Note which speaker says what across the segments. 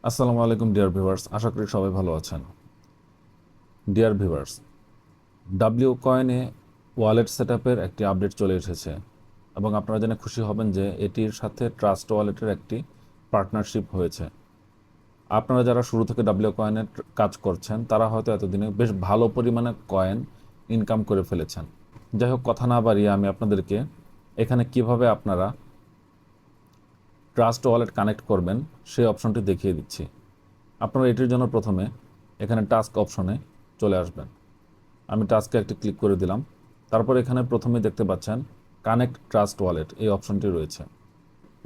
Speaker 1: আসসালামু আলাইকুম dear viewers, আশা করি সবাই ভালো আছেন। ডিয়ার ভিউয়ার্স, ডাব্লিউ কয়েনে ওয়ালেট সেটআপের একটি আপডেট চলে এসেছে এবং আপনারা জেনে খুশি হবেন যে এটির সাথে ট্রাস্ট ওয়ালেটের একটি পার্টনারশিপ হয়েছে। আপনারা যারা শুরু থেকে ডাব্লিউ কয়েনে কাজ করছেন তারা হয়তো এতদিনে বেশ ভালো পরিমাণে কয়েন ইনকাম করে ফেলেছেন। যাই হোক, কথা না বাড়িয়ে আমি আপনাদেরকে এখানে কিভাবে আপনারা ট্রাস্ট ওয়ালেট কানেক্ট করবেন সেই অপশনটি দেখিয়ে দিচ্ছি। আপনারা এটির জন্য প্রথমে এখানে টাস্ক অপশনে চলে আসবেন। আমি টাস্কে একটি ক্লিক করে দিলাম। তারপর এখানে প্রথমেই দেখতে পাচ্ছেন কানেক্ট ট্রাস্ট ওয়ালেট এই অপশনটি রয়েছে।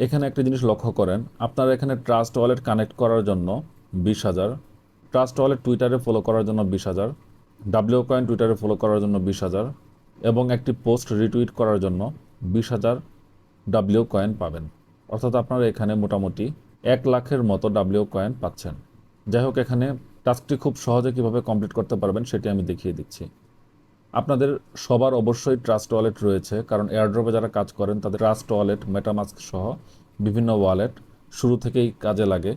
Speaker 1: এখানে একটি জিনিস লক্ষ্য করেন, আপনারা এখানে ট্রাস্ট ওয়ালেট কানেক্ট করার জন্য 20,000, ট্রাস্ট ওয়ালেট টুইটারে ফলো করার জন্য 20,000, ডাব্লিউ কয়েন টুইটারে ফলো করার জন্য 20,000 এবং একটি পোস্ট রিটুইট করার জন্য 20,000 ডাব্লিউ কয়েন পাবেন। অর্থাৎ আপনারা এখানে মোটামুটি 1,00,000-এর মতো ডাব্লিউ কয়েন পাচ্ছেন। যাই হোক, এখানে টাস্কটি খুব সহজে কিভাবে কমপ্লিট করতে পারবেন সেটি আমি দেখিয়ে দিচ্ছি। আপনাদের সবার অবশ্যই ট্রাস্ট ওয়ালেট রয়েছে, কারণ এয়ারড্রপে যারা কাজ করেন তাদের ট্রাস্ট ওয়ালেট, মেটামাস্ক সহ বিভিন্ন ওয়ালেট শুরু থেকেই কাজে লাগে।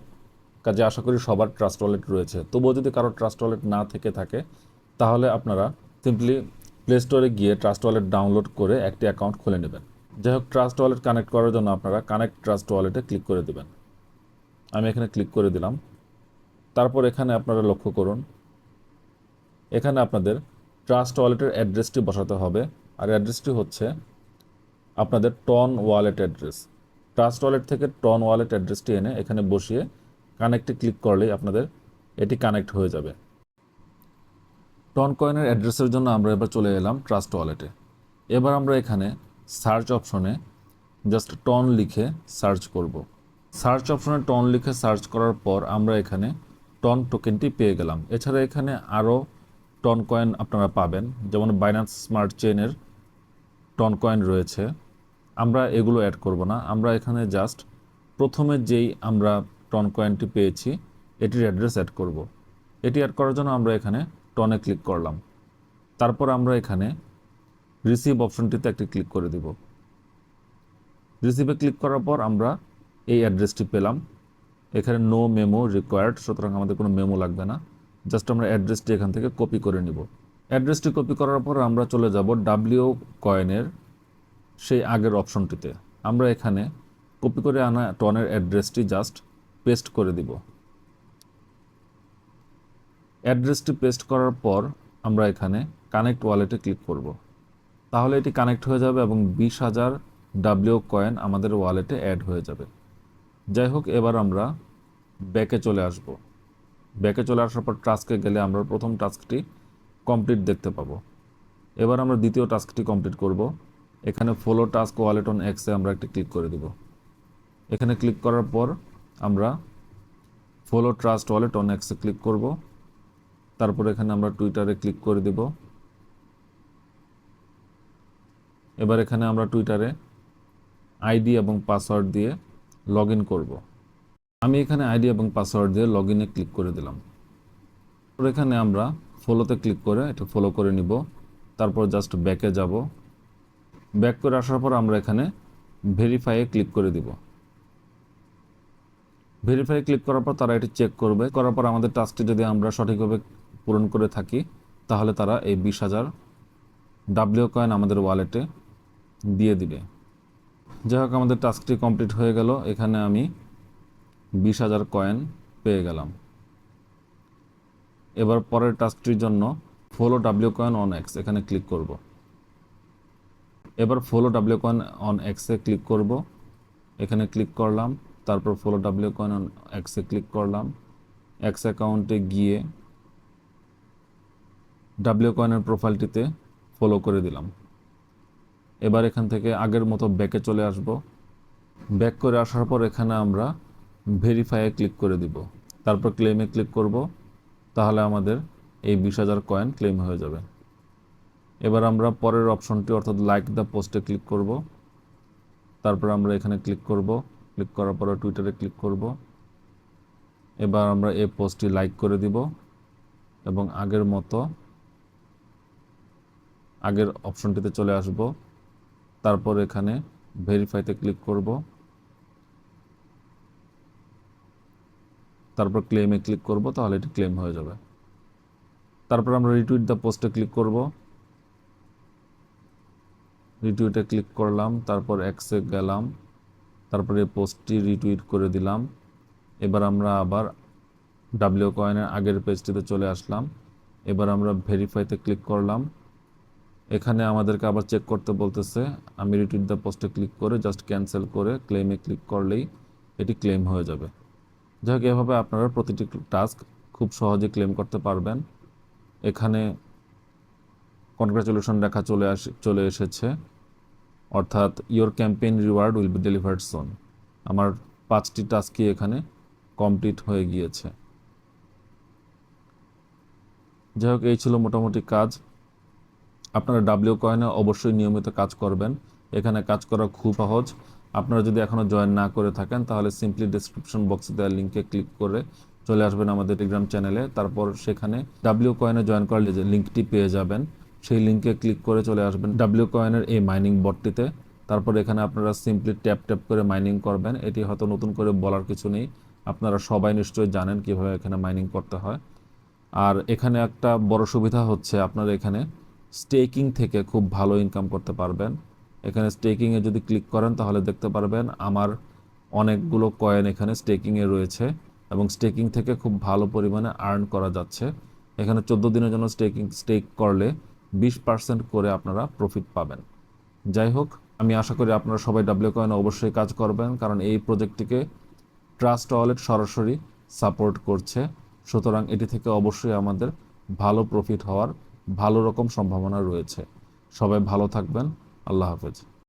Speaker 1: কাজে আশা করি সবার ট্রাস্ট ওয়ালেট রয়েছে। তবুও যদি কারো ট্রাস্ট ওয়ালেট না থেকে থাকে তাহলে আপনারা সিম্পলি প্লে স্টোরে গিয়ে ট্রাস্ট ওয়ালেট ডাউনলোড করে একটি অ্যাকাউন্ট খুলে নেবেন। যাই হোক, ট্রাস্ট ওয়ালেট কানেক্ট করার জন্য আপনারা কানেক্ট ট্রাস্ট ওয়ালেটে ক্লিক করে দেবেন। আমি এখানে ক্লিক করে দিলাম। তারপর এখানে আপনারা লক্ষ্য করুন, এখানে আপনাদের ট্রাস্ট ওয়ালেটের অ্যাড্রেসটি বসাতে হবে। আর অ্যাড্রেসটি হচ্ছে আপনাদের TON wallet address. Trust Wallet থেকে টন ওয়ালেট অ্যাড্রেসটি এনে এখানে বসিয়ে কানেক্টে ক্লিক করলেই আপনাদের এটি কানেক্ট হয়ে যাবে। টন কয়েনের অ্যাড্রেসের জন্য আমরা এবার চলে এলাম ট্রাস্ট ওয়ালেটে। এবার আমরা এখানে সার্চ অপশনে জাস্ট টন লিখে সার্চ করব। সার্চ অপশনে টন লিখে সার্চ করার পর আমরা এখানে টন টোকেনটি পেয়ে গেলাম। এছাড়া এখানে আরও টন কয়েন আপনারা পাবেন, যেমন বাইন্যান্স স্মার্ট চেইনের টন কয়েন রয়েছে। আমরা এগুলো অ্যাড করব না, আমরা এখানে জাস্ট প্রথমে যেই আমরা টন কয়েনটি পেয়েছি এটির অ্যাড্রেস অ্যাড করব। এটি অ্যাড করার জন্য আমরা এখানে টনে ক্লিক করলাম। তারপর আমরা এখানে রিসিভ অপশনটিতে একটি ক্লিক করে দিব। রিসিভে ক্লিক করার পর আমরা এই অ্যাড্রেসটি পেলাম। এখানে নো মেমো রিকোয়ার্ড, সুতরাং আমাদের কোনো মেমো লাগবে না। জাস্ট আমরা অ্যাড্রেসটি এখান থেকে কপি করে নিব। অ্যাড্রেসটি কপি করার পর আমরা চলে যাব ডাব্লিউ কয়েনের সেই আগের অপশনটিতে। আমরা এখানে কপি করে আনা টনের অ্যাড্রেসটি জাস্ট পেস্ট করে দিব। অ্যাড্রেসটি পেস্ট করার পর আমরা এখানে কানেক্ট ওয়ালেটে ক্লিক করব। তাহলে এটি কানেক্ট হয়ে যাবে এবং 20,000 ডাব্লিউ কয়েন আমাদের ওয়ালেটে অ্যাড হয়ে যাবে। যাই হোক, এবার আমরা ব্যাকে চলে আসব। ব্যাকে চলে আসার পর টাস্কে গেলে আমরা প্রথম টাস্কটি কমপ্লিট দেখতে পাবো। এবার আমরা দ্বিতীয় টাস্কটি কমপ্লিট করব। এখানে ফলো টাস্ক ওয়ালেট অন এক্সে আমরা একটি ক্লিক করে দিব। এখানে ক্লিক করার পর আমরা ফলো ট্রাস্ট ওয়ালেট অন এক্সে ক্লিক করব। তারপর এখানে আমরা টুইটারে ক্লিক করে দিব। এবার এখানে আমরা টুইটারে আইডি এবং পাসওয়ার্ড দিয়ে লগ ইন করব। আমি এখানে আইডি এবং পাসওয়ার্ড দিয়ে লগ ইনে ক্লিক করে দিলাম। এখানে আমরা ফলোতে ক্লিক করে এটা ফলো করে নিব। তারপর জাস্ট ব্যাকে যাব। ব্যাক করে আসার পর আমরা এখানে ভেরিফাইয়ে ক্লিক করে দিব। ভেরিফাই ক্লিক করার পর তারা এটি চেক করবে। করার পর আমাদের টাস্কটি যদি আমরা সঠিকভাবে পূরণ করে থাকি তাহলে তারা এই 20,000 ডাব্লিউ কয়েন আমাদের ওয়ালেটে দিয়ে দিবে। যাই হোক, আমাদের টাস্কটি কমপ্লিট হয়ে গেল। এখানে আমি 20,000 কয়েন পেয়ে গেলাম। এবার পরের টাস্কটির জন্য follow W coin on x এখানে ক্লিক করব। এবার ফলো ডাব্লিউ কয়েন অন এক্সে ক্লিক করব। এখানে ক্লিক করলাম। তারপর ফলো ডাব্লিউ কয়েন অন এক্সে ক্লিক করলাম। এক্স অ্যাকাউন্টে গিয়ে ডাব্লিউ কয়েনের প্রোফাইলটিতে ফলো করে দিলাম। এবার এখান থেকে আগের মতো ব্যাকে চলে আসব। ব্যাক করে আসার পর এখানে আমরা ভেরিফাইয়ে ক্লিক করে দিব। তারপর ক্লেমে ক্লিক করব। তাহলে আমাদের এই 20,000 কয়েন ক্লেম হয়ে যাবে। এবার আমরা পরের অপশনটি অর্থাৎ লাইক দ্য পোস্টে ক্লিক করব। তারপর আমরা এখানে ক্লিক করব। ক্লিক করার পরে টুইটারে ক্লিক করব। এবার আমরা এই পোস্টটি লাইক করে দিব এবং আগের মতো আগের অপশনটিতে চলে আসব। তারপর এখানে ভেরিফাইতে ক্লিক করব। তারপর ক্লেমে ক্লিক করব, তাহলে এটি ক্লেম হয়ে যাবে। তারপর আমরা রিটুইট দ্য পোস্টে ক্লিক করব, রিটুইটে ক্লিক করলাম, তারপর এক্সে গেলাম, তারপরে পোস্টটি রিটুইট করে দিলাম। এবার আমরা আবার ডাব্লিউ কয়েনের আগের পেজটিতে চলে আসলাম। এবার আমরা ভেরিফাইতে ক্লিক করলাম। এখানে আমাদেরকে আবার চেক করতে বলতেছে। আমি রিটুইট দ্য পোস্টে ক্লিক করে জাস্ট ক্যান্সেল করে ক্লেমে ক্লিক করলেই এটি ক্লেম হয়ে যাবে। যাই হোক, এভাবে আপনারা প্রতিটি টাস্ক খুব সহজে ক্লেম করতে পারবেন। এখানে কনগ্রাচুলেশন লেখা চলে এসেছে, অর্থাৎ your campaign reward will be delivered soon. আমার 5টি টাস্কই এখানে কমপ্লিট হয়ে গিয়েছে। যাই হোক, এই ছিল মোটামুটি কাজ। আপনারা ডাব্লিউ কয়েনে অবশ্যই নিয়মিত কাজ করবেন। এখানে কাজ করা খুব সহজ। আপনারা যদি এখনও জয়েন না করে থাকেন, তাহলে সিম্পলি ডেসক্রিপশন বক্সে দেওয়া লিঙ্কে ক্লিক করে চলে আসবেন আমাদের টেলিগ্রাম চ্যানেলে। তারপর সেখানে ডাব্লিউ কয়েনে জয়েন করার যে লিঙ্কটি পেয়ে যাবেন, সেই লিঙ্কে ক্লিক করে চলে আসবেন ডাব্লিউ কয়েনের এই মাইনিং বটটিতে। তারপর এখানে আপনারা সিম্পলি ট্যাপ ট্যাপ করে মাইনিং করবেন। এটি হয়তো নতুন করে বলার কিছু নেই, আপনারা সবাই নিশ্চয়ই জানেন কীভাবে এখানে মাইনিং করতে হয়। আর এখানে একটা বড় সুবিধা হচ্ছে, আপনারা এখানে স্টেকিং থেকে খুব ভালো ইনকাম করতে পারবেন। এখানে স্টেকিংয়ে যদি ক্লিক করেন, তাহলে দেখতে পারবেন আমার অনেকগুলো কয়েন এখানে স্টেকিংয়ে রয়েছে এবং স্টেকিং থেকে খুব ভালো পরিমাণে আর্ন করা যাচ্ছে। এখানে 14 দিনের জন্য স্টেক করলে 20% করে আপনারা প্রফিট পাবেন। যাই হোক, আমি আশা করি আপনারা সবাই ডাব্লিউ কয়েনে অবশ্যই কাজ করবেন, কারণ এই প্রজেক্টটিকে ট্রাস্ট ওয়ালেট সরাসরি সাপোর্ট করছে। সুতরাং এটি থেকে অবশ্যই আমাদের ভালো প্রফিট হওয়ার ভালো রকম সম্ভাবনা রয়েছে। সবাই ভালো থাকবেন। আল্লাহ হাফেজ।